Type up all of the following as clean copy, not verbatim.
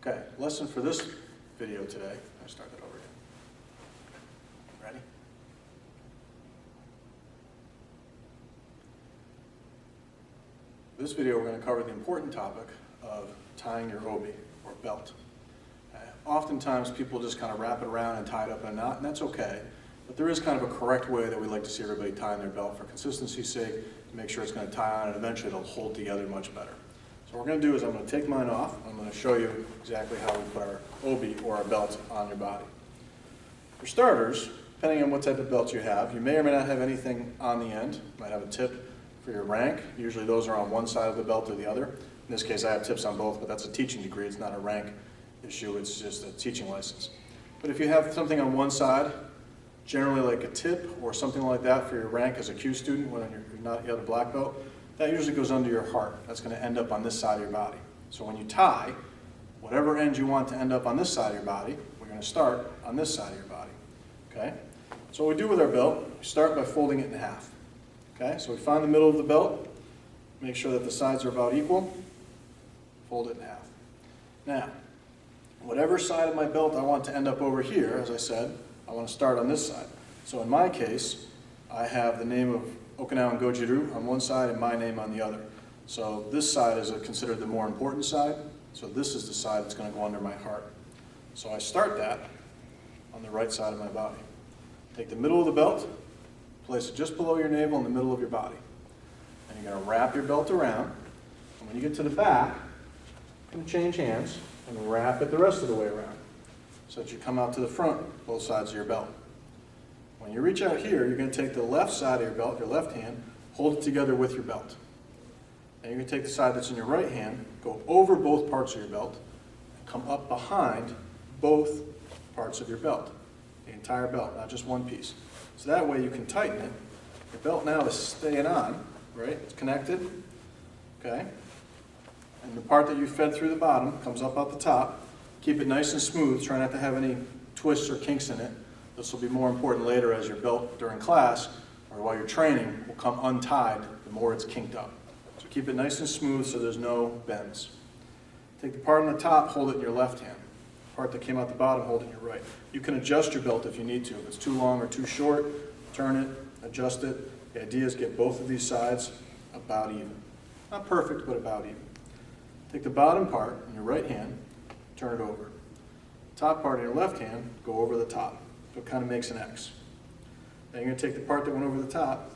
Okay, lesson for this video today. I start that over again. Ready? This video we're going to cover the important topic of tying your obi, or belt. Oftentimes people just kind of wrap it around and tie it up in a knot, and that's okay. But there is kind of a correct way that we like to see everybody tying their belt for consistency's sake, to make sure it's going to tie on and eventually it'll hold together much better. So what we're going to do is I'm going to take mine off. I'm going to show you exactly how we put our obi or our belt on your body. For starters, depending on what type of belt you have, you may or may not have anything on the end. You might have a tip for your rank. Usually those are on one side of the belt or the other. In this case I have tips on both, but that's a teaching degree. It's not a rank issue. It's just a teaching license. But if you have something on one side, generally like a tip or something like that for your rank as a Q student when you're not yet a black belt, that usually goes under your heart. That's going to end up on this side of your body. So when you tie, whatever end you want to end up on this side of your body, we're going to start on this side of your body. Okay? So what we do with our belt, we start by folding it in half. Okay? So we find the middle of the belt, make sure that the sides are about equal, fold it in half. Now, whatever side of my belt I want to end up over here, as I said, I want to start on this side. So in my case, I have the name of Okinawan Goju-Ryu on one side and my name on the other. So this side is considered the more important side. So this is the side that's going to go under my heart. So I start that on the right side of my body. Take the middle of the belt, place it just below your navel in the middle of your body. And you're going to wrap your belt around. And when you get to the back, you're going to change hands and wrap it the rest of the way around so that you come out to the front, both sides of your belt. When you reach out here, you're going to take the left side of your belt, your left hand, hold it together with your belt. And you're going to take the side that's in your right hand, go over both parts of your belt, and come up behind both parts of your belt, the entire belt, not just one piece. So that way you can tighten it. Your belt now is staying on, right? It's connected, okay? And the part that you fed through the bottom comes up at the top. Keep it nice and smooth. Try not to have any twists or kinks in it. This will be more important later as your belt during class or while you're training will come untied the more it's kinked up. So keep it nice and smooth so there's no bends. Take the part on the top, hold it in your left hand. The part that came out the bottom, hold it in your right. You can adjust your belt if you need to. If it's too long or too short, turn it, adjust it. The idea is get both of these sides about even. Not perfect, but about even. Take the bottom part in your right hand, turn it over. Top part in your left hand, go over the top. So it kind of makes an X. Then you're going to take the part that went over the top,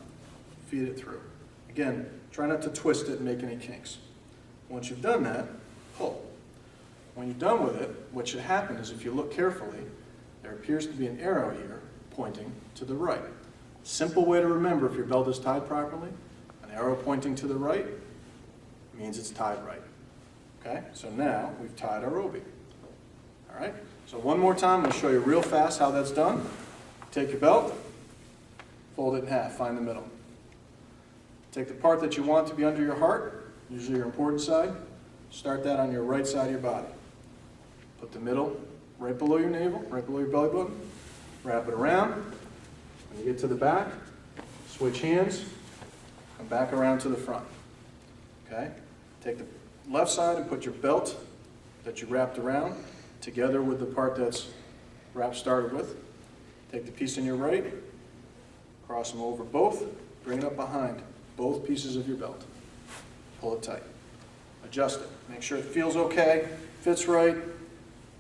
feed it through. Again, try not to twist it and make any kinks. Once you've done that, pull. When you're done with it, what should happen is if you look carefully, there appears to be an arrow here pointing to the right. Simple way to remember if your belt is tied properly, an arrow pointing to the right means it's tied right. Okay, so now we've tied our obi. All right, so one more time, I'm going to show you real fast how that's done. Take your belt, fold it in half, find the middle. Take the part that you want to be under your heart, usually your important side, start that on your right side of your body. Put the middle right below your navel, right below your belly button, wrap it around. When you get to the back, switch hands, come back around to the front. Okay, take the left side and put your belt that you wrapped around together with the part that's started with. Take the piece in your right, cross them over both, bring it up behind both pieces of your belt. Pull it tight. Adjust it. Make sure it feels okay, fits right.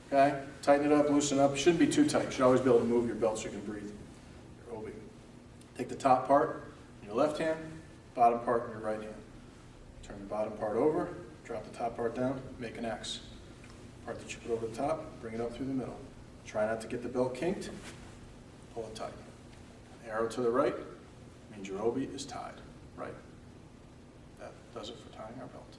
Okay? Tighten it up, loosen it up. It shouldn't be too tight. You should always be able to move your belt so you can breathe. Your obi. Take the top part in your left hand, bottom part in your right hand. Turn the bottom part over, drop the top part down, make an X. Part that you put over the top, bring it up through the middle. Try not to get the belt kinked. Pull it tight. Arrow to the right means your obi is tied. Right. That does it for tying our belt.